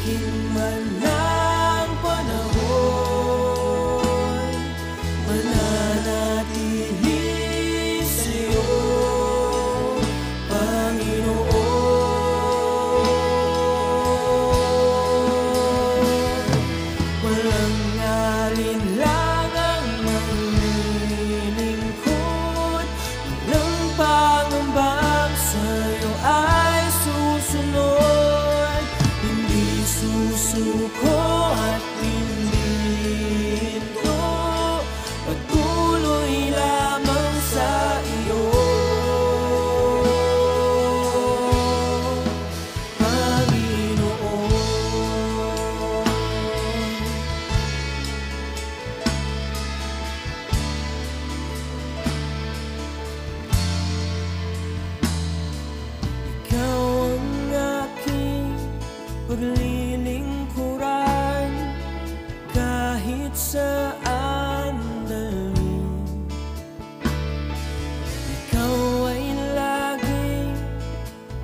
Subukin man ng panahon, mananatili sa'yo, Panginoon. Walang alinlangang maglilingkod, walang pangambang sa'yo ay susunod. Hindi susuko at hindi hinto, patuloy lamang sa iyo, Panginoon. Ikaw ang aking paglilingkuran, kahit saan dalhin. Ikaw ay lagi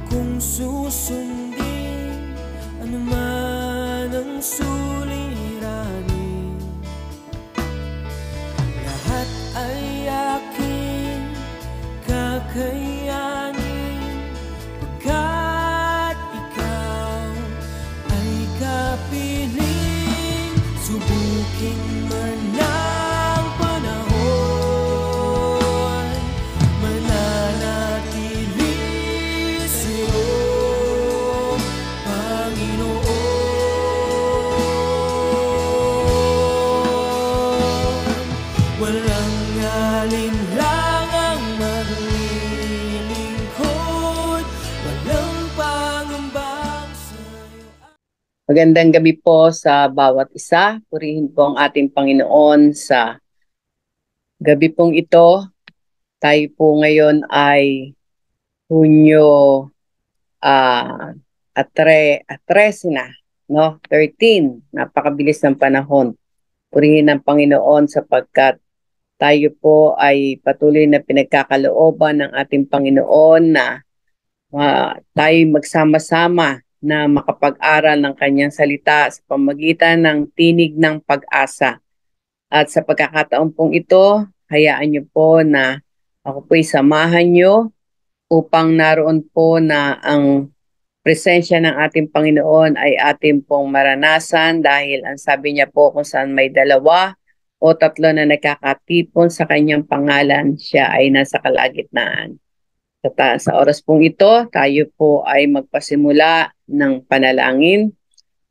kong susundin, anuman ang suliranin. Lahat ay aking kakayanin, pagkat ikaw ay kapiling. Subukin man ng panahon, mananatili sa'yo, Panginoon. Walang alinlangang maglilingkod, walang pangambang sa'yo. Magandang gabi po sa bawat isa. Purihin po ang ating Panginoon sa gabi pong ito. Tayo po ngayon ay Hunyo 13 na, no? 13. Napakabilis ng panahon. Purihin ang Panginoon sapagkat tayo po ay patuloy na pinagkakalooban ng ating Panginoon na tayo magsama-sama na makapag-aral ng kanyang salita sa pamagitan ng tinig ng pag-asa. At sa pagkakataon pong ito, hayaan niyo po na ako po'y samahan niyo upang naroon po na ang presensya ng ating Panginoon ay ating pong maranasan, dahil ang sabi niya po, kung saan may dalawa o tatlo na nakakatipon sa kanyang pangalan, siya ay nasa kalagitnaan. Sa oras pong ito, tayo po ay magpasimula ng panalangin.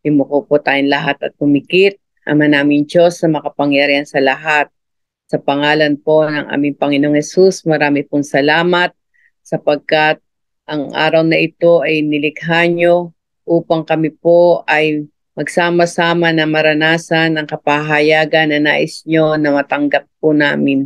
Imuko po tayong lahat at pumikit. Ama namin Diyos na makapangyarihan sa lahat, sa pangalan po ng aming Panginoong Hesus, marami pong salamat sapagkat ang araw na ito ay nilikha nyo upang kami po ay magsama-sama na maranasan ang kapahayagan na nais nyo na matanggap po namin.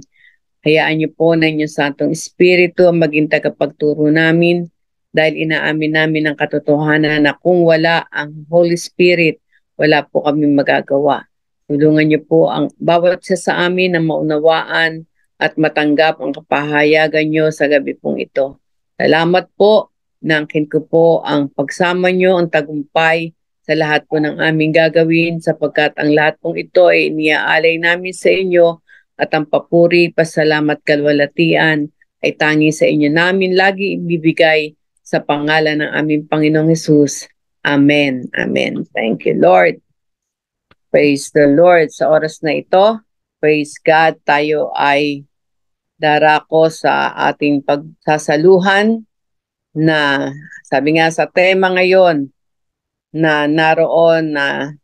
Hayaan niyo po na inyong Santong Espiritu ang maging tagapagturo namin, dahil inaamin namin ang katotohanan na kung wala ang Holy Spirit, wala po kami magagawa. Tulungan niyo po ang bawat isa sa amin na maunawaan at matanggap ang kapahayagan niyo sa gabi pong ito. Salamat po, nangkin ko po ang pagsama niyo, ang tagumpay sa lahat po ng aming gagawin, sapagkat ang lahat pong ito ay iniaalay namin sa inyo, at ang papuri, pasalamat, kalwalatian ay tangi sa inyo namin lagi ibibigay sa pangalan ng aming Panginoong Hesus. Amen. Amen. Thank you, Lord. Praise the Lord. Sa oras na ito, praise God, tayo ay darako sa ating pagsasaluhan na sabi nga sa tema ngayon na naroon na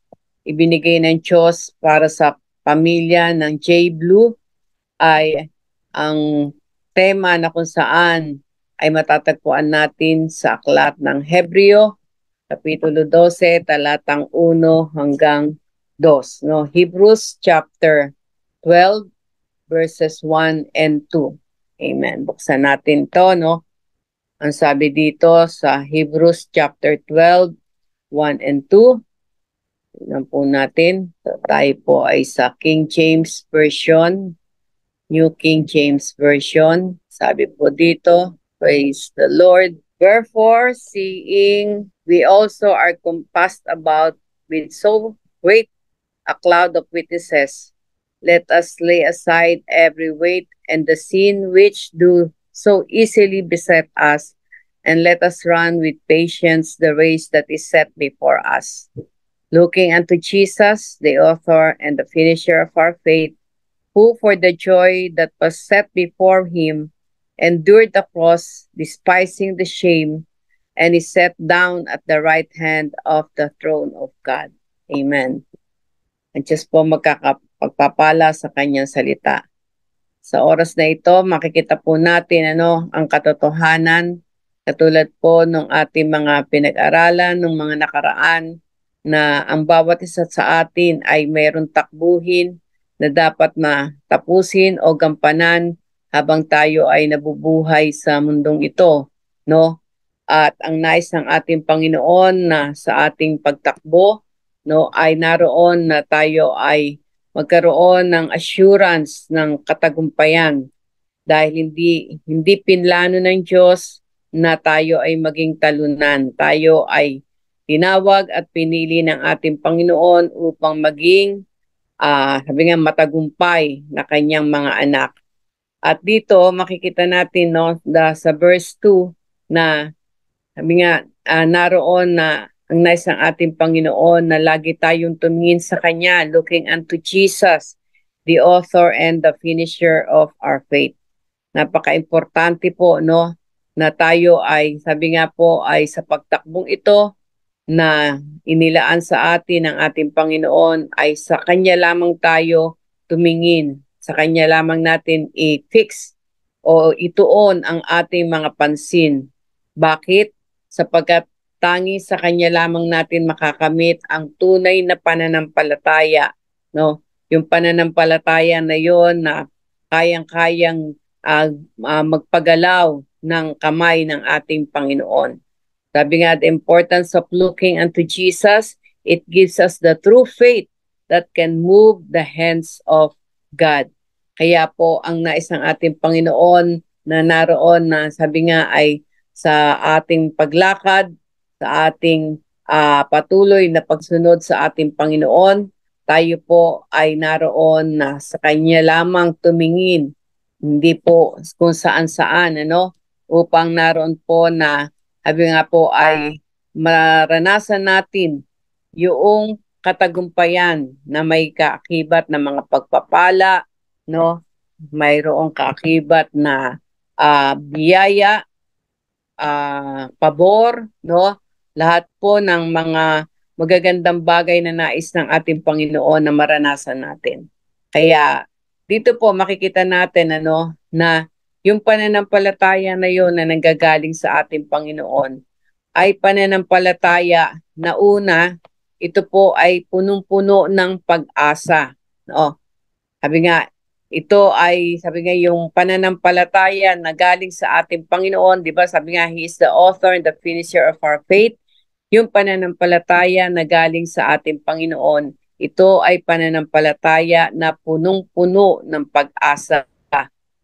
ibinigay ng Diyos para sa pamilya ng J. Blue, ay ang tema na kung saan ay matatagpuan natin sa aklat ng Hebreo, Kapitulo 12, talatang 1 hanggang 2. No? Hebrews chapter 12, verses 1 and 2. Amen. Buksan natin to, no? Ang sabi dito sa Hebrews chapter 12, 1 and 2. Tignan po natin. So, tayo po ay sa King James Version, New King James Version. Sabi po dito, praise the Lord. Wherefore, seeing we also are compassed about with so great a cloud of witnesses, let us lay aside every weight and the sin which do so easily beset us, and let us run with patience the race that is set before us. Looking unto Jesus, the author and the finisher of our faith, who for the joy that was set before him endured the cross, despising the shame, and is set down at the right hand of the throne of God. Amen. At Diyos po magpapala sa kanyang salita. Sa oras na ito, makikita po natin ang katotohanan, katulad po ng ating mga pinag-aralan, ng mga nakaraan, na ang bawat isa sa atin ay mayroong takbuhin na dapat matapusin o gampanan habang tayo ay nabubuhay sa mundong ito, no? At ang nais ng ating Panginoon na sa ating pagtakbo, no, ay naroon na tayo ay magkaroon ng assurance ng katagumpayan dahil hindi pinlano ng Diyos na tayo ay maging talunan. Tayo ay tinawag at pinili ng ating Panginoon upang maging sabi nga matagumpay na kanyang mga anak. At dito makikita natin sa verse 2 na sabi nga naroon na ang nais ng ating Panginoon na lagi tayong tumingin sa Kanya, looking unto Jesus, the author and the finisher of our faith. Napaka-importante po na tayo ay, sabi nga po, ay sa pagtakbong ito na inilaan sa atin ng ating Panginoon ay sa Kanya lamang tayo tumingin, sa Kanya lamang natin i-fix o ituon ang ating mga pansin. Bakit? Sapagkat tangi sa Kanya lamang natin makakamit ang tunay na pananampalataya, no? Yung pananampalataya na yon na kayang-kayang magpagalaw ng kamay ng ating Panginoon. Sabi nga, the importance of looking unto Jesus, it gives us the true faith that can move the hands of God. Kaya po ang nais ng ating Panginoon na naroon na sabi nga ay sa ating paglakad, sa ating patuloy na pagsunod sa ating Panginoon, tayo po ay naroon na sa Kanya lamang tumingin, hindi po kung saan-saan, upang naroon po na, sabi nga po, ay maranasan natin yung katagumpayan na may kaakibat na mga pagpapala, mayroong kaakibat na biyaya, pabor, lahat po ng mga magagandang bagay na nais ng ating Panginoon na maranasan natin. Kaya dito po makikita natin na yung pananampalataya na yon na nanggagaling sa ating Panginoon ay pananampalataya na una, ito po ay punong-puno ng pag-asa. Sabi nga, ito ay, sabi nga, yung pananampalataya na galing sa ating Panginoon, di ba? Sabi nga, He is the author and the finisher of our faith. Yung pananampalataya na galing sa ating Panginoon, ito ay pananampalataya na punong-puno ng pag-asa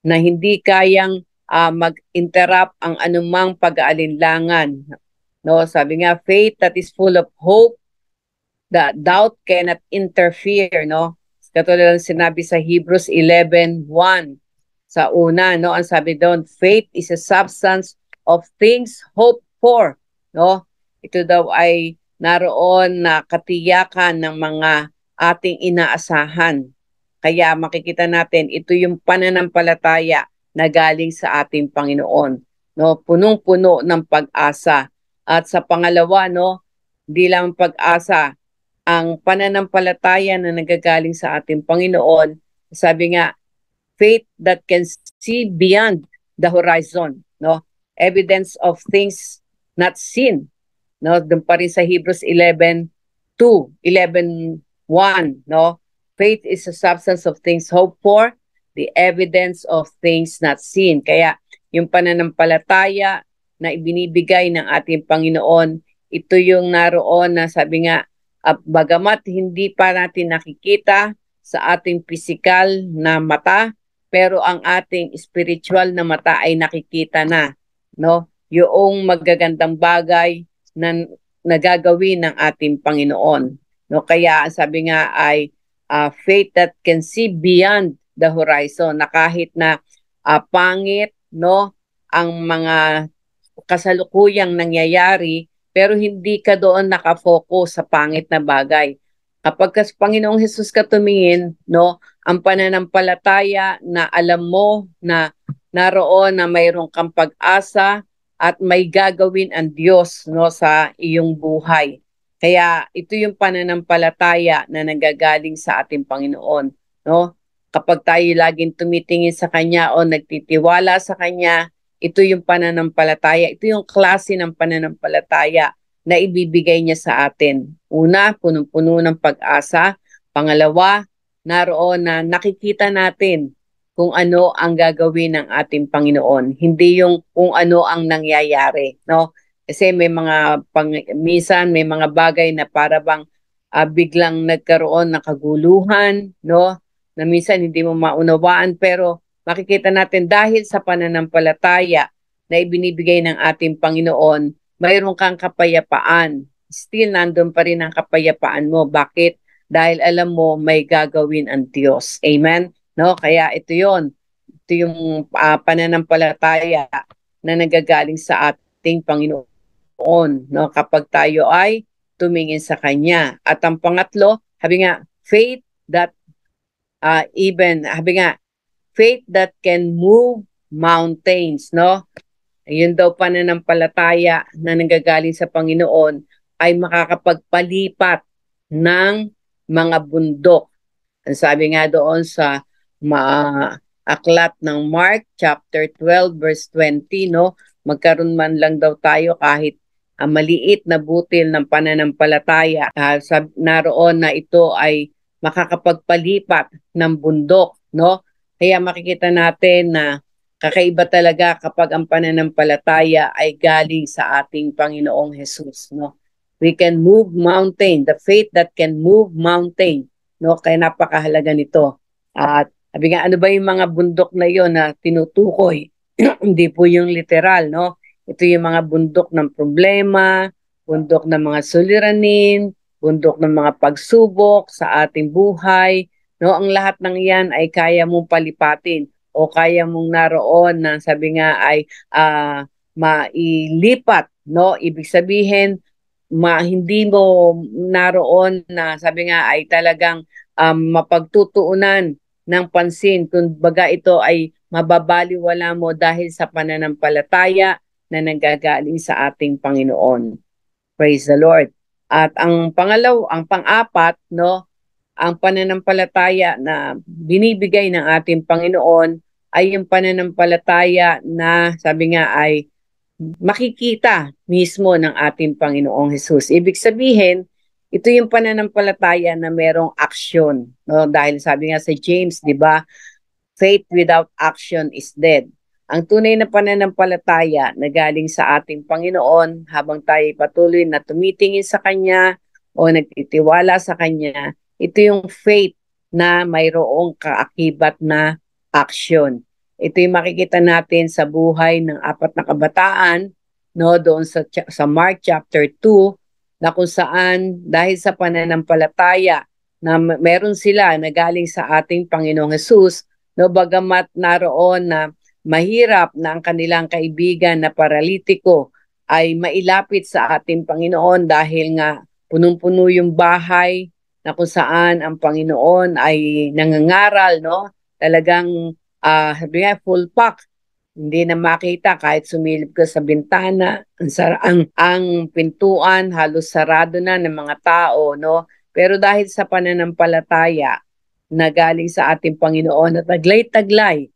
na hindi kayang mag-interrupt ang anumang pag-aalinlangan. Sabi nga, faith that is full of hope, the doubt cannot interfere, Katulad ng sinabi sa Hebrews 11:1 sa una, ang sabi doon, faith is a substance of things hoped for, Ito daw ay naroon na katiyakan ng mga ating inaasahan. Kaya makikita natin, ito yung pananampalataya na galing sa ating Panginoon, punong-puno ng pag-asa. At sa pangalawa, hindi lang pag-asa, ang pananampalataya na nagagaling sa ating Panginoon, sabi nga, faith that can see beyond the horizon, evidence of things not seen. Doon pa rin sa Hebrews 11:1, faith is a substance of things hoped for, the evidence of things not seen. Kaya yung pananampalataya na ibinibigay ng ating Panginoon, ito yung naroon na sabi nga, bagamat hindi pa natin nakikita sa ating pisikal na mata, pero ang ating spiritual na mata ay nakikita na, yung magagandang bagay na nagagawin ng ating Panginoon. No, kaya sabi nga ay faith that can see beyond the horizon, na kahit na pangit, no, ang mga kasalukuyang nangyayari, pero hindi ka doon nakafocus sa pangit na bagay. Kapag sa Panginoong Hesus ka tumingin, no, ang pananampalataya na alam mo na naroon na mayroon kang pag-asa at may gagawin ang Diyos, no, sa iyong buhay. Kaya ito yung pananampalataya na nanggagaling sa ating Panginoon, no? Kapag tayo laging tumitingin sa Kanya o nagtitiwala sa Kanya, ito yung pananampalataya, ito yung klase ng pananampalataya na ibibigay niya sa atin. Una, punong-puno ng pag-asa. Pangalawa, naroon na nakikita natin kung ano ang gagawin ng ating Panginoon. Hindi yung kung ano ang nangyayari, no? Kasi may mga minsan may mga bagay na para bang biglang nagkaroon ng kaguluhan, no? Na minsan hindi mo maunawaan, pero makikita natin dahil sa pananampalataya na ibinibigay ng ating Panginoon, mayroon kang kapayapaan. Still, nandun pa rin ang kapayapaan mo. Bakit? Dahil alam mo may gagawin ang Diyos. Amen? No? Kaya ito yon. Ito yung pananampalataya na nagagaling sa ating Panginoon. No? Kapag tayo ay tumingin sa Kanya. At ang pangatlo, sabi nga, faith that sabi nga, faith that can move mountains, no? Yun daw pananampalataya na nanggagaling sa Panginoon ay makakapagpalipat ng mga bundok. Ang sabi nga doon sa aklat ng Mark chapter 12 verse 20, no? Magkaroon man lang daw tayo kahit maliit na butil ng pananampalataya. Naroon na ito ay makakapagpalipat ng bundok, no? Kaya makikita natin na kakaiba talaga kapag ang pananampalataya ay galing sa ating Panginoong Hesus, no? We can move mountain, the faith that can move mountain, no? Kaya napakahalaga nito. At sabi nga, ano ba yung mga bundok na yon na tinutukoy? Hindi po yung literal, no? Ito yung mga bundok ng problema, bundok ng mga suliranin, bundok ng mga pagsubok sa ating buhay, no? Ang lahat ng yan ay kaya mong palipatin o kaya mong naroon na sabi nga ay mailipat, no? Ibig sabihin, hindi mo naroon na sabi nga ay talagang mapagtutuunan ng pansin. Kung baga ito ay mababaliwala mo dahil sa pananampalataya na nanggagaling sa ating Panginoon. Praise the Lord. At ang pang-apat, no, ang pananampalataya na binibigay ng ating Panginoon ay yung pananampalataya na sabi nga ay makikita mismo ng ating Panginoong Hesus. Ibig sabihin, ito yung pananampalataya na merong aksyon, no? Dahil sabi nga sa James, 'di ba? Faith without action is dead. Ang tunay na pananampalataya na galing sa ating Panginoon habang tayo patuloy na tumitingin sa Kanya o nagtitiwala sa Kanya, ito yung faith na mayroong kaakibat na action. Ito yung makikita natin sa buhay ng apat na kabataan, no, doon sa Mark chapter 2, na kung saan dahil sa pananampalataya na meron sila na galing sa ating Panginoong Hesus, no, bagamat naroon na mahirap na ang kanilang kaibigan na paralitiko ay mailapit sa ating Panginoon dahil nga punong-puno yung bahay na kung saan ang Panginoon ay nangangaral, no? Talagang sabi nga, full pack. Hindi na makita kahit sumilip ka sa bintana, ang pintuan halos sarado na ng mga tao, no? Pero dahil sa pananampalataya na galing sa ating Panginoon at taglay-taglay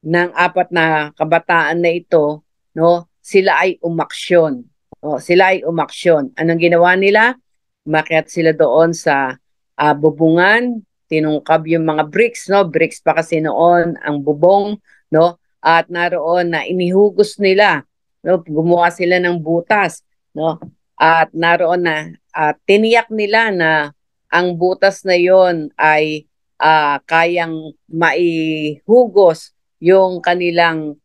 ng apat na kabataan na ito, no? Sila ay umaksyon. No? Sila ay umaksyon. Anong ginawa nila? Umakyat sila doon sa bubungan, tinungkab yung mga bricks, no? Bricks pa kasi noon ang bubong, no? At naroon na inihugos nila, no? Gumawa sila ng butas, no? At naroon na tiniyak nila na ang butas na yon ay kayang maihugos yung kanilang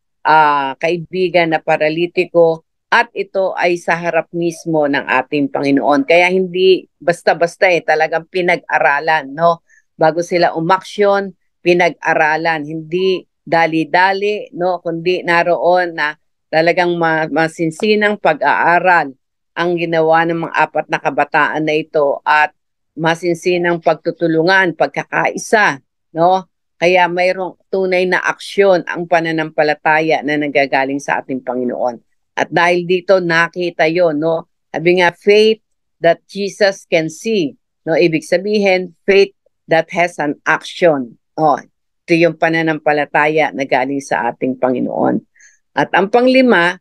kaibigan na paralitiko at ito ay sa harap mismo ng ating Panginoon. Kaya hindi basta-basta talagang pinag-aralan, no? Bago sila umaksyon, pinag-aralan, hindi dali-dali, no? Kundi naroon na talagang masinsinang pag-aaral ang ginawa ng mga apat na kabataan na ito at masinsinang pagtutulungan, pagkakaisa, no? Kaya mayroong tunay na aksyon ang pananampalataya na nanggagaling sa ating Panginoon. At dahil dito nakita yon, no? Sabi nga, faith that Jesus can see. No, ibig sabihin, faith that has an action. Oh, ito yung pananampalataya na galing sa ating Panginoon. At ang panglima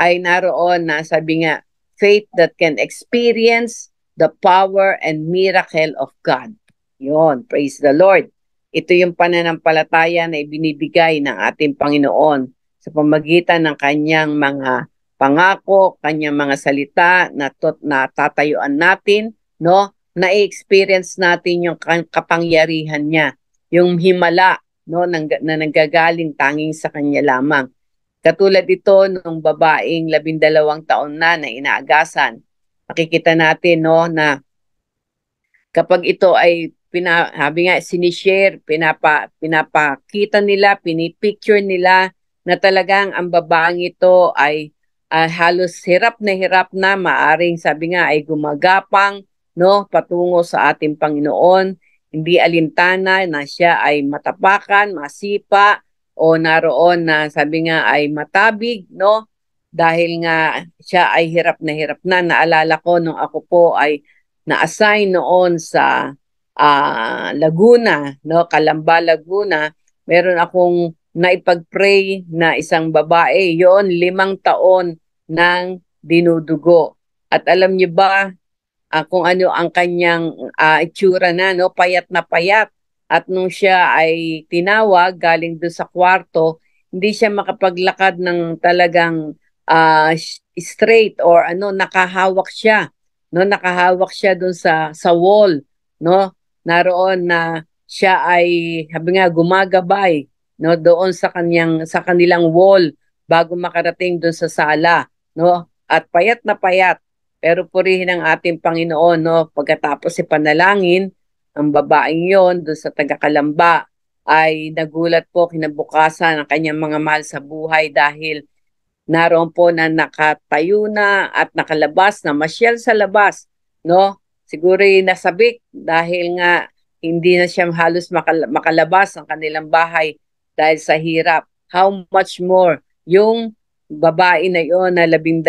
ay naroon na sabi nga, faith that can experience the power and miracle of God. Yon, praise the Lord. Ito yung pananampalataya na ibinibigay ng ating Panginoon sa pamagitan ng kanyang mga pangako, kanyang mga salita na tatayuan natin, no? Na-experience natin yung kapangyarihan niya, yung himala, no, na nanggagaling tanging sa kanya lamang. Katulad ito nung babaeng 12 taon na inaagasan. Makikita natin, no, na kapag ito ay sabi nga, sinishare, pinapakita nila, pinipicture nila na talagang ang babaeng ito ay halos hirap na, maaring sabi nga ay gumagapang, no, patungo sa ating Panginoon, hindi alintana na siya ay matapakan, masipa, o naroon na sabi nga ay matabig, no, dahil nga siya ay hirap na. Naalala ko nung ako po ay na-assign noon sa Laguna, no, Calamba, Laguna, meron akong naipag-pray na isang babae, yon 5 taon nang dinudugo. At alam niyo ba kung ano ang kanyang itsura na, no, payat na payat. At nung siya ay tinawag galing doon sa kwarto, hindi siya makapaglakad ng talagang straight or nakahawak siya, no, nakahawak siya doon sa wall, no, naroon na siya ay sabi nga gumagabay, no, doon sa kanilang wall bago makarating doon sa sala, no, at payat na payat, pero purihin ang ating Panginoon, no, pagkatapos ipanalangin ang babaeng yon doon sa taga-Calamba ay nagulat po kinabukasan ang kanyang mga mahal sa buhay dahil naroon po na nakatayo na at nakalabas na masyal sa labas, no? Siguro nasabik dahil nga hindi na siya halos makalabas ng kanilang bahay dahil sa hirap. How much more yung babae na yon na 12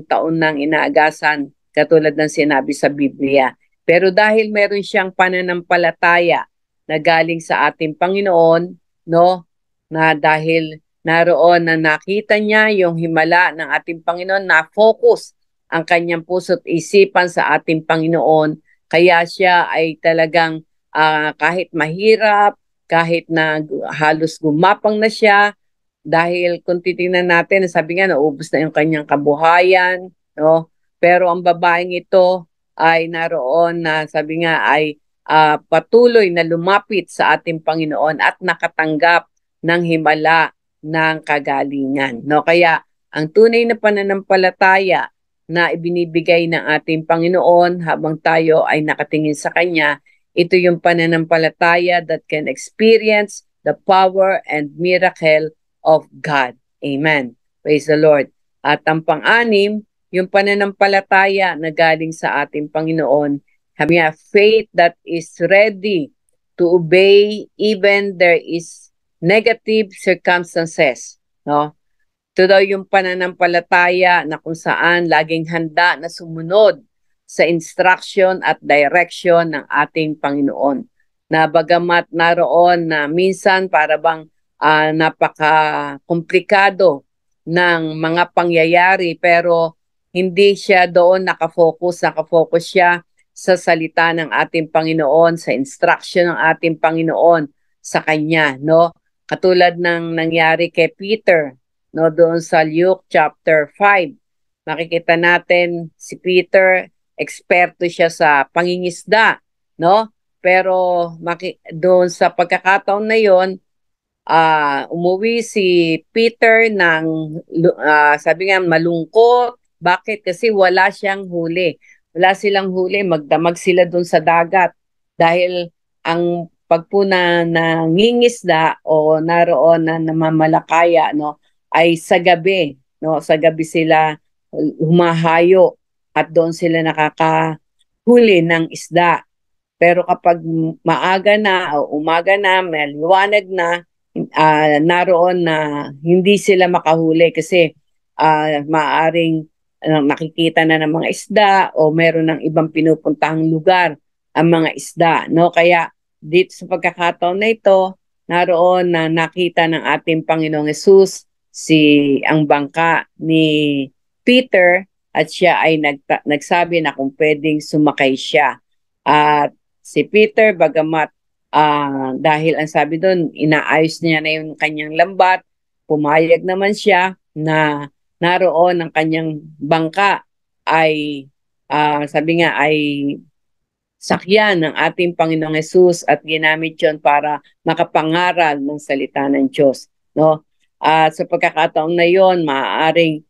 taon nang inaagasan, katulad ng sinabi sa Biblia. Pero dahil meron siyang pananampalataya na galing sa ating Panginoon, no? Na dahil naroon na nakita niya yung himala ng ating Panginoon, na focus ang kanyang puso't isipan sa ating Panginoon. Kaya siya ay talagang kahit mahirap, kahit na halos gumapang na siya, dahil kung titingnan natin, sabi nga, naubos na yung kanyang kabuhayan, no? Pero ang babaeng ito ay naroon na sabi nga ay patuloy na lumapit sa ating Panginoon at nakatanggap ng himala ng kagalingan, no? Kaya ang tunay na pananampalataya na ibinibigay ng ating Panginoon habang tayo ay nakatingin sa Kanya, ito yung pananampalataya that can experience the power and miracle of God. Amen. Praise the Lord. At ang pang-anim, yung pananampalataya na galing sa ating Panginoon, sabi nga, faith that is ready to obey even there is negative circumstances, no? Ito daw yung pananampalataya na kung saan laging handa na sumunod sa instruction at direction ng ating Panginoon. Na bagamat naroon na minsan para bang napaka-komplikado ng mga pangyayari, pero hindi siya doon nakafocus siya sa salita ng ating Panginoon, sa instruction ng ating Panginoon sa Kanya, no? Katulad ng nangyari kay Peter, no, doon sa Luke chapter 5. Makikita natin si Peter, eksperto siya sa pangingisda, no? Pero doon sa pagkakataon na yon, umuwi si Peter ng sabi nga malungkot. Bakit? Kasi wala siyang huli. Wala silang huli, magdamag sila doon sa dagat dahil ang pagpuna nangingisda o naroon na namamalakaya no ay sa gabi no, sa gabi sila humahayo at doon sila nakakahuli ng isda. Pero kapag maaga na o umaga na, may liwanag na, naroon na hindi sila makahuli kasi maaring nakikita na ng mga isda o meron ng ibang pinupuntahang lugar ang mga isda. No? Kaya dito sa pagkakataon na ito, naroon na nakita ng ating Panginoong Hesus ang bangka ni Peter at siya ay nagsabi na kung pwedeng sumakay siya. At si Peter, bagamat dahil ang sabi doon, inaayos niya na yung kanyang lambat, pumayag naman siya na naroon ang kanyang bangka ay sabi nga ay sakyan ng ating Panginoong Hesus at ginamit yon para makapangaral ng salita ng Diyos. No? Sa pagkakataon na yon, maaaring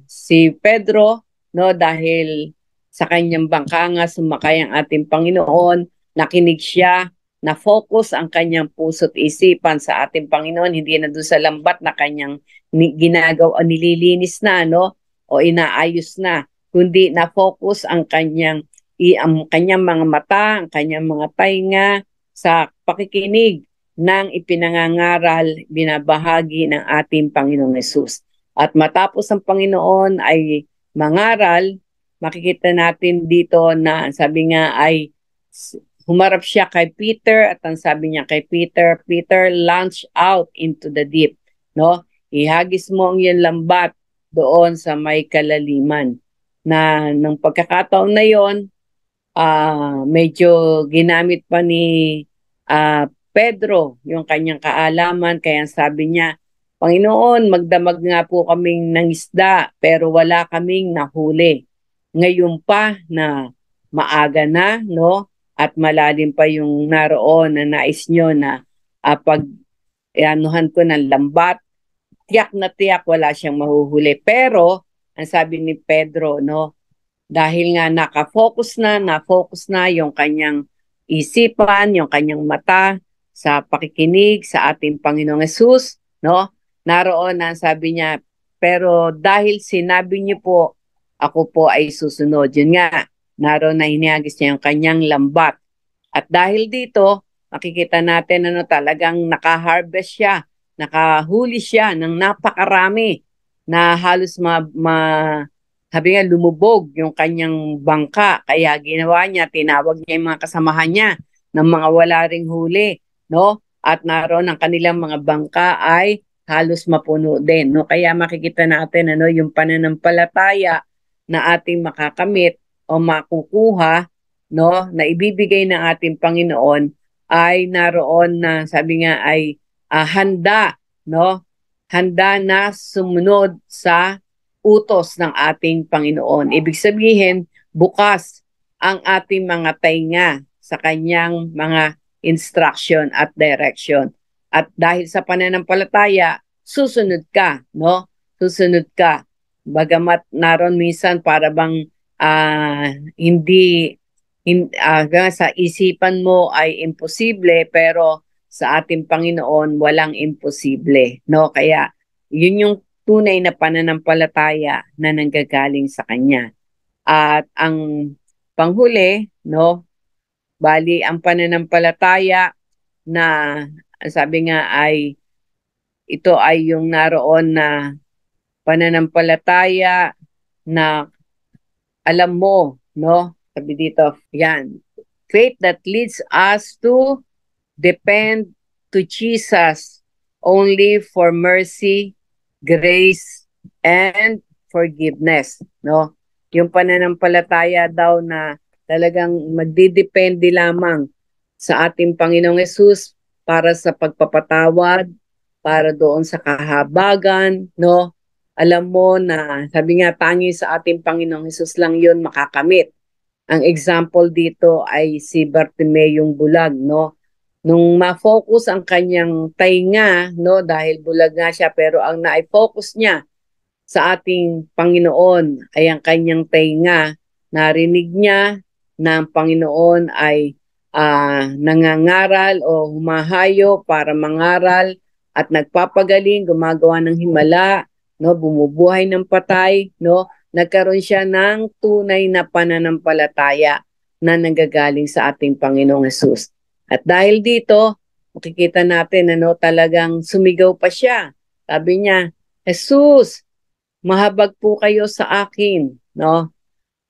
si Pedro, no, dahil sa kanyang bangka nga sumakay ang ating Panginoon, nakinig siya, na-focus ang kanyang puso't isipan sa ating Panginoon, hindi na doon sa lambat na kanyang ginagawa, nililinis na, no, o inaayos na, kundi na-focus ang kanyang mga mata, ang kanyang mga tainga sa pakikinig ng ipinangangaral, binabahagi ng ating Panginoong Hesus. At matapos ang Panginoon ay mangaral, makikita natin dito na sabi nga ay humarap siya kay Peter at ang sabi niya kay Peter, Peter, launch out into the deep. No? Ihagis mo ang iyong lambat doon sa may kalaliman. Na ng pagkakataon na yon, medyo ginamit pa ni Pedro yung kanyang kaalaman, kaya sabi niya, Panginoon, magdamag nga po kaming ng isda pero wala kaming nahuli. Ngayon pa na maaga na, no? At malalim pa yung naroon na nais nyo na pag-anuhan ko ng lambat, tiyak na tiyak wala siyang mahuhuli. Pero, ang sabi ni Pedro, no? Dahil nga na-focus na yung kanyang isipan, yung kanyang mata sa pakikinig sa ating Panginoong Hesus, no? Naroon na sabi niya, pero dahil sinabi niyo po, ako po ay susunod. Yun nga, naroon na hinihagis niya yung kanyang lambat. At dahil dito, makikita natin talagang naka-harvest siya, nakahuli siya ng napakarami na halos sabi nga, lumubog yung kanyang bangka. Kaya ginawa niya, tinawag niya yung mga kasamahan niya ng mga wala ring huli. No? At naroon ang kanilang mga bangka ay halos mapuno din. No? Kaya makikita natin yung pananampalataya na ating makakamit o makukuha, no, na ibibigay ng ating Panginoon ay naroon na sabi nga ay handa, no? Handa na sumunod sa utos ng ating Panginoon. Ibig sabihin, bukas ang ating mga tainga sa kanyang mga instruction at direction. At dahil sa pananampalataya, susunod ka, no? Susunod ka. Bagamat naroon minsan para bang sa isipan mo ay imposible, pero sa ating Panginoon walang imposible, no? Kaya yun yung tunay na pananampalataya na nanggagaling sa Kanya. At ang panghuli, no? Bali ang pananampalataya na sabi nga ay ito ay yung naroon na pananampalataya na alam mo, no? Sabi dito, yan. Faith that leads us to depend to Jesus only for mercy, grace, and forgiveness, no? Yung pananampalataya daw na talagang magdidepende lamang sa ating Panginoong Hesus para sa pagpapatawad, para doon sa kahabagan, no? Alam mo na, sabi nga, tangi sa ating Panginoong Hesus lang yun makakamit. Ang example dito ay si Bartimeong bulag, no? nung ma-focus ang kanyang tainga, no, dahil bulag nga siya, pero ang na-focus niya sa ating Panginoon ay ang kanyang tainga. Narinig niya na ang Panginoon ay nangangaral o humahayo para mangaral at nagpapagaling, gumagawa ng himala, no, bumubuhay ng patay, no, nagkaroon siya ng tunay na pananampalataya na nanggagaling sa ating Panginoong Hesus. At dahil dito, makikita natin ano, talagang sumigaw pa siya. Sabi niya, Jesus, mahabag po kayo sa akin, no?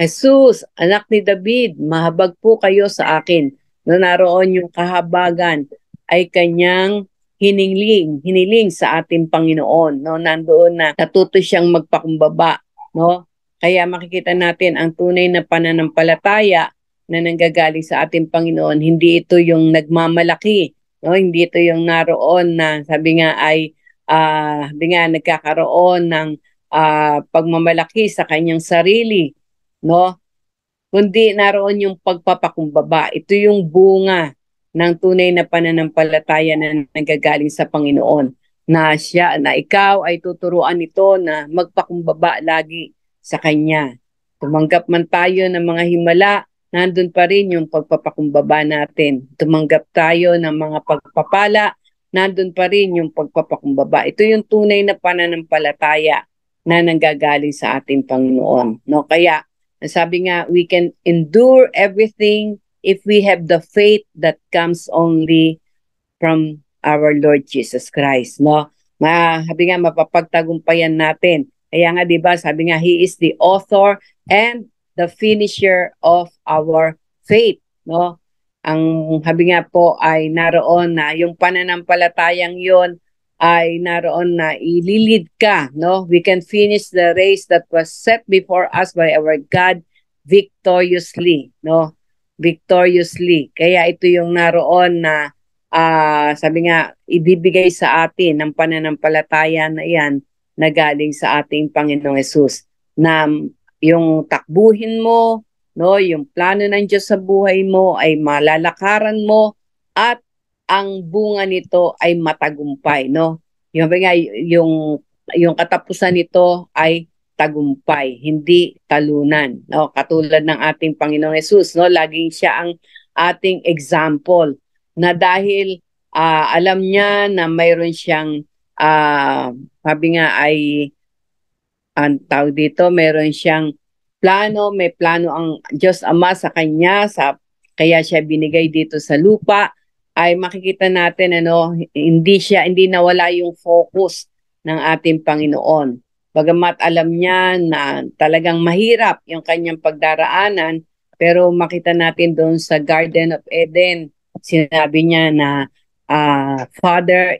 Jesus, anak ni David, mahabag po kayo sa akin. No, naroon yung kahabagan ay kanyang hiniling sa ating Panginoon, no? Nandoon na natuto siyang magpakumbaba, no? Kaya makikita natin ang tunay na pananampalataya na nanggagaling sa ating Panginoon, hindi ito yung nagmamalaki, no? Hindi ito yung naroon na sabi nga ay nagkakaroon ng pagmamalaki sa kanyang sarili, no? Kundi naroon yung pagpapakumbaba. Ito yung bunga ng tunay na pananampalataya na nanggagaling sa Panginoon, na ikaw ay tuturuan ito na magpakumbaba lagi sa Kanya. Tumanggap man tayo ng mga himala, nandun pa rin yung pagpapakumbaba natin. Tumanggap tayo ng mga pagpapala, nandun pa rin yung pagpapakumbaba. Ito yung tunay na pananampalataya na nanggagaling sa ating Panginoon. No? Kaya, sabi nga, we can endure everything if we have the faith that comes only from our Lord Jesus Christ. No? Sabi nga, mapapagtagumpayan natin. Kaya nga, di ba, sabi nga, He is the author and the finisher of our faith. No? Ang sabi nga po ay naroon na yung pananampalatayang yon ay naroon na ililid ka, no? We can finish the race that was set before us by our God victoriously, no? Victoriously. Kaya ito yung naroon na sabi nga, ibibigay sa atin ng pananampalataya na yan na galing sa ating Panginoong Hesus, na yung takbuhin mo, no, yung plano ng Diyos sa buhay mo ay malalakaran mo at ang bunga nito ay matagumpay, no? Yung katapusan nito ay tagumpay, hindi talunan, no? Katulad ng ating Panginoong Hesus, no? Laging siya ang ating example na dahil alam niya na mayroon siyang sabi nga ay ang tawag dito, mayroon siyang plano, may plano ang Diyos Ama sa kanya, kaya siya binigay dito sa lupa. Ay makikita natin hindi nawala yung focus ng ating Panginoon. Bagamat alam niya na talagang mahirap yung kanyang pagdaraanan, pero makita natin doon sa Garden of Eden, sinabi niya na Father,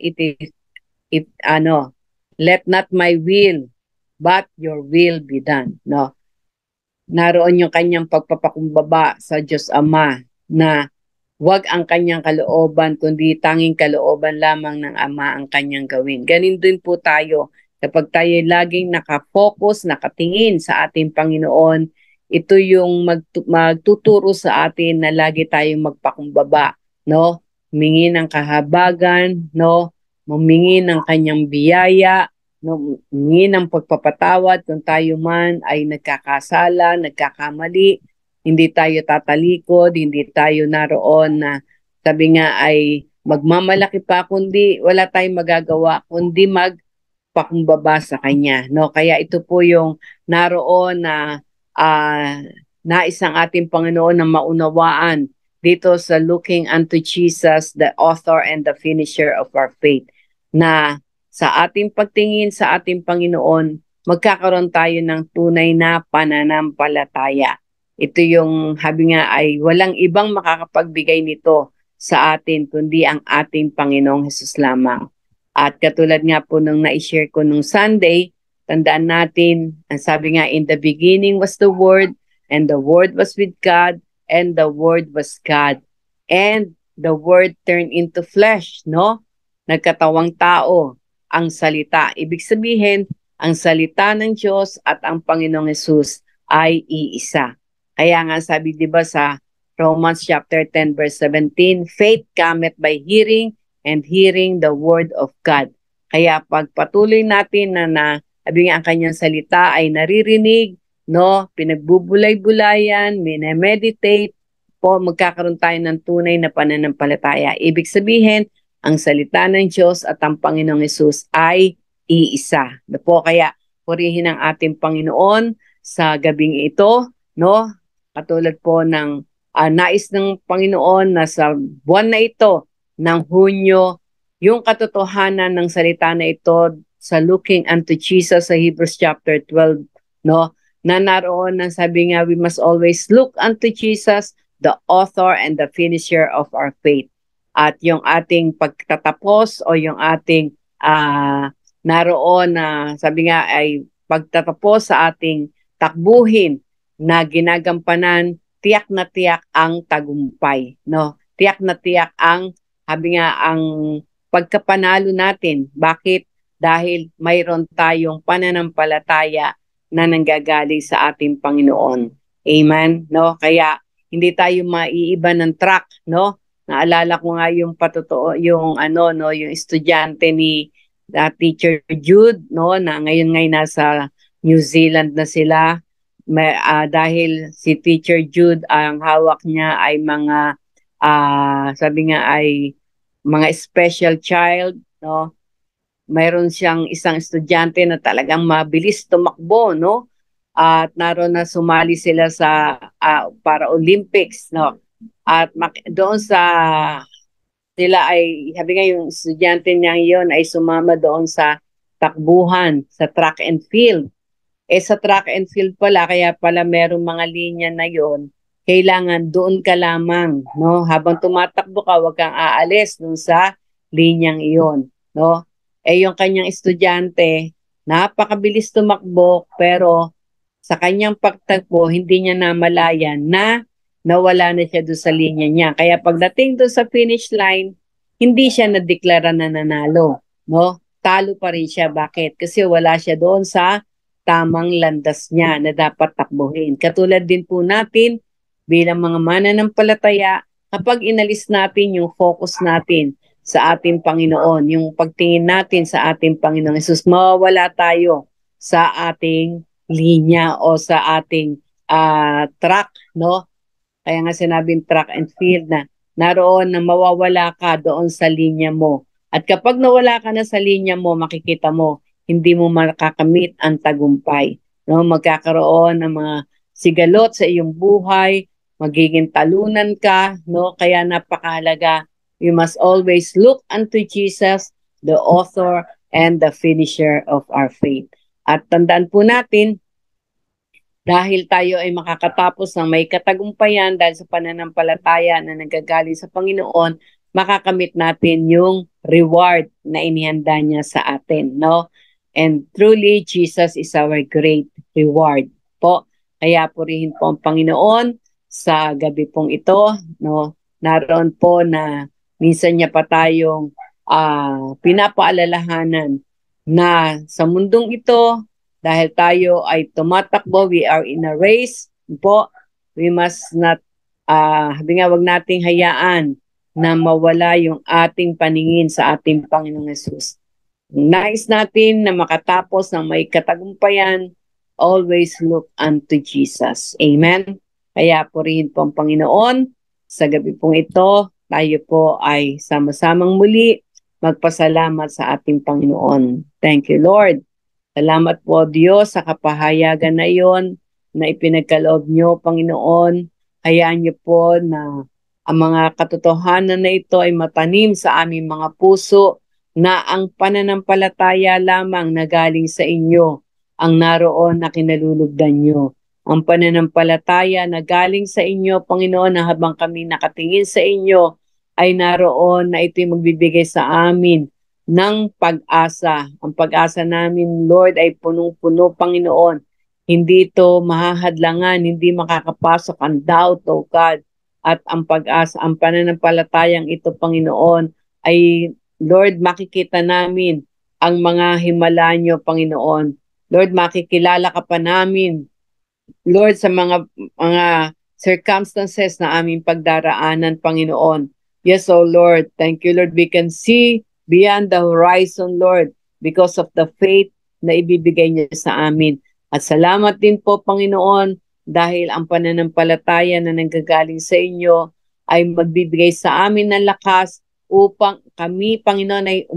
let not my will but your will be done, no? Naroon yung kanyang pagpapakumbaba sa Diyos Ama na wag ang kanyang kalooban, kundi tanging kalooban lamang ng Ama ang kanyang gawin. Ganin din po tayo. Kapag tayo laging nakafocus, nakatingin sa ating Panginoon, ito yung magtuturo sa atin na lagi tayong magpakumbaba, no? Humingi ng kahabagan, no? Humingi ng kanyang biyaya, no? Humingi ng pagpapatawad kung tayo man ay nagkakasala, nagkakamali. Hindi tayo tatalikod, hindi tayo naroon na sabi nga ay magmamalaki pa, kundi wala tayong magagawa, kundi magpakumbaba sa Kanya. No? Kaya ito po yung naroon na nais ng ating Panginoon na maunawaan dito sa looking unto Jesus, the author and the finisher of our faith, na sa ating pagtingin sa ating Panginoon, magkakaroon tayo ng tunay na pananampalataya. Ito yung sabi nga ay walang ibang makakapagbigay nito sa atin kundi ang ating Panginoong Hesus lamang. At katulad nga po nung na-share ko nung Sunday, tandaan natin, ang sabi nga, in the beginning was the Word, and the Word was with God, and the Word was God. And the Word turned into flesh, no? Nagkatawang tao ang salita. Ibig sabihin, ang salita ng Diyos at ang Panginoong Hesus ay iisa. Kaya nga sabi 'di ba sa Romans chapter 10 verse 17, faith cometh by hearing and hearing the word of God. Kaya pagpatuloy natin na sabi nga ang kanyang salita ay naririnig, no, pinagbubulay-bulayan, minemeditate, po magkakaroon tayo ng tunay na pananampalataya. Ibig sabihin, ang salita ng Diyos at ang Panginoong Hesus ay iisa. Po kaya purihin ang ating Panginoon sa gabing ito, no? Katulad po ng nais ng Panginoon na sa buwan na ito ng Hunyo, yung katotohanan ng salita na ito sa looking unto Jesus sa Hebrews chapter 12, no? Na naroon ang sabi nga, we must always look unto Jesus, the author and the finisher of our faith. At yung ating pagtatapos o yung ating naroon na sabi nga ay pagtatapos sa ating takbuhin na ginagampanan, tiyak na tiyak ang tagumpay, no? Tiyak na tiyak ang sabi nga ang pagkapanalo natin. Bakit? Dahil mayroon tayong pananampalataya na nanggagaling sa ating Panginoon. Amen, no? Kaya hindi tayo maiiba ng track, no? Naalala ko nga yung patotoo, yung yung estudyante ni Teacher Jude, no, na ngayon nasa New Zealand na sila. Dahil si Teacher Jude, ang hawak niya ay mga sabi nga ay mga special child, no. Mayroon siyang isang estudyante na talagang mabilis tumakbo, no. At naroon na sumali sila sa para Olympics, no. At doon sa sila ay sabi nga yung estudyante niya yon ay sumama doon sa takbuhan sa track and field. Sa track and field pala, kaya pala merong mga linya na yon, kailangan doon ka lamang, no? Habang tumatakbo ka, wag kang aalis doon sa linyang iyon, no? Yung kanyang estudyante, napakabilis tumakbo, pero sa kanyang pagtakbo, hindi niya namalayan na nawala na siya doon sa linya niya. Kaya pagdating doon sa finish line, hindi siya nadeklara na nanalo, no? Talo pa rin siya. Bakit? Kasi wala siya doon sa tamang landas niya na dapat takbuhin. Katulad din po natin bilang mga mananampalataya, kapag inalis natin yung focus natin sa ating Panginoon, yung pagtingin natin sa ating Panginoong Hesus, mawawala tayo sa ating linya o sa ating track, no? Kaya nga sinabing track and field na naroon na mawawala ka doon sa linya mo. At kapag nawala ka na sa linya mo, makikita mo, hindi mo makakamit ang tagumpay. No? Magkakaroon ng mga sigalot sa iyong buhay, magiging talunan ka, no? Kaya napakahalaga, you must always look unto Jesus, the author and the finisher of our faith. At tandaan po natin, dahil tayo ay makakatapos ng may katagumpayan dahil sa pananampalataya na nanggagaling sa Panginoon, makakamit natin yung reward na inihanda niya sa atin, no? And truly, Jesus is our great reward po. Kaya purihin po ang Panginoon sa gabi pong ito, no? Naroon po na minsan niya pa tayong pinapaalalahanan na sa mundong ito, dahil tayo ay tumatakbo, we are in a race po, we must not, wag nating hayaan na mawala yung ating paningin sa ating Panginoong Hesus. Nais natin na makatapos ng may katagumpayan, always look unto Jesus. Amen? Kaya purihin po ang Panginoon. Sa gabi pong ito, tayo po ay sama-samang muli magpasalamat sa ating Panginoon. Thank you, Lord. Salamat po, Diyos, sa kapahayagan na iyon na ipinagkaloob nyo, Panginoon. Hayaan nyo po na ang mga katotohanan na ito ay matanim sa aming mga puso, na ang pananampalataya lamang na galing sa inyo ang naroon na kinalulugdan nyo. Ang pananampalataya na galing sa inyo, Panginoon, na habang kami nakatingin sa inyo, ay naroon na ito'y magbibigay sa amin ng pag-asa. Ang pag-asa namin, Lord, ay punong-puno, Panginoon. Hindi ito mahahadlangan, hindi makakapasok ang doubt, O God. At ang pag-asa, ang pananampalatayang ito, Panginoon, ay Lord, makikita namin ang mga himala nyo, Panginoon. Lord, makikilala ka pa namin, Lord, sa mga circumstances na aming pagdaraanan, Panginoon. Yes, O Lord. Thank you, Lord. We can see beyond the horizon, Lord, because of the faith na ibibigay niyo sa amin. At salamat din po, Panginoon, dahil ang pananampalataya na nanggagaling sa inyo ay magbibigay sa amin ng lakas upang kami, Panginoon, ay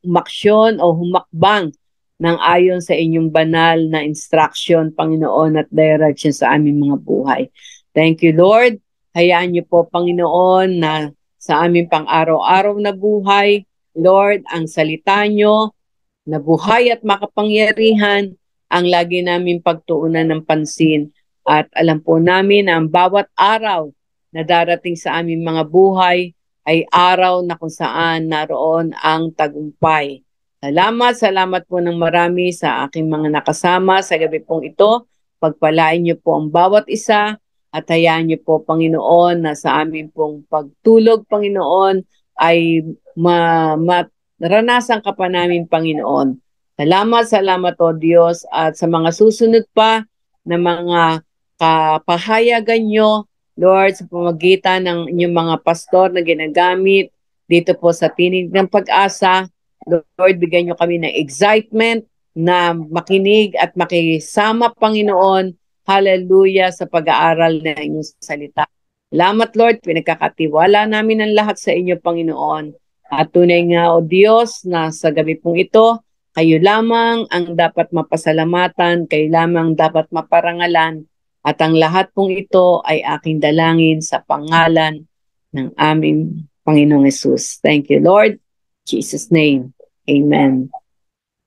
umaksyon o humakbang ng ayon sa inyong banal na instruction, Panginoon, at direction sa aming mga buhay. Thank you, Lord. Hayaan niyo po, Panginoon, na sa aming pang-araw-araw na buhay, Lord, ang salita niyo na buhay at makapangyarihan ang lagi namin pagtuunan ng pansin. At alam po namin na ang bawat araw na darating sa aming mga buhay ay araw na kung saan naroon ang tagumpay. Salamat po ng marami sa aking mga nakasama sa gabi pong ito. Pagpalain niyo po ang bawat isa at hayaan niyo po, Panginoon, na sa amin pong pagtulog, Panginoon, ay maranasan ka pa namin, Panginoon. Salamat o Diyos, at sa mga susunod pa na mga kapahayagan nyo, Lord, sa pamagitan ng inyong mga pastor na ginagamit dito po sa Tinig ng Pag-asa, Lord, bigyan nyo kami ng excitement na makinig at makisama, Panginoon, hallelujah, sa pag-aaral ng inyong salita. Salamat, Lord, pinagkakatiwala namin ang lahat sa inyo, Panginoon. At tunay nga, O Diyos, na sa gabi pong ito, kayo lamang ang dapat mapasalamatan, kayo lamang dapat maparangalan, at ang lahat pong ito ay aking dalangin sa pangalan ng aming Panginoong Hesus. Thank you, Lord. In Jesus' name. Amen.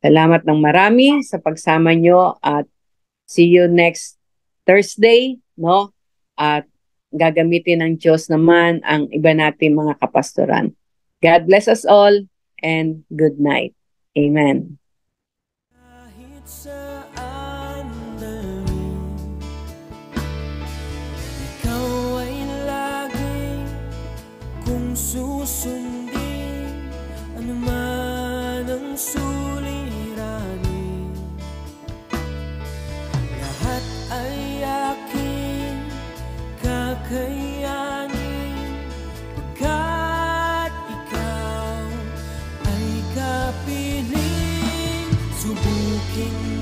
Salamat ng marami sa pagsama nyo, at see you next Thursday, no? At gagamitin ng Diyos naman ang iba nating mga kapastoran. God bless us all and good night. Amen. Kahit saan dalhin, ikaw ay lagi kung susundin, anuman ang suliranin. Lahat ay aking kakayanin, pagkat ikaw ay kapiling. Subukin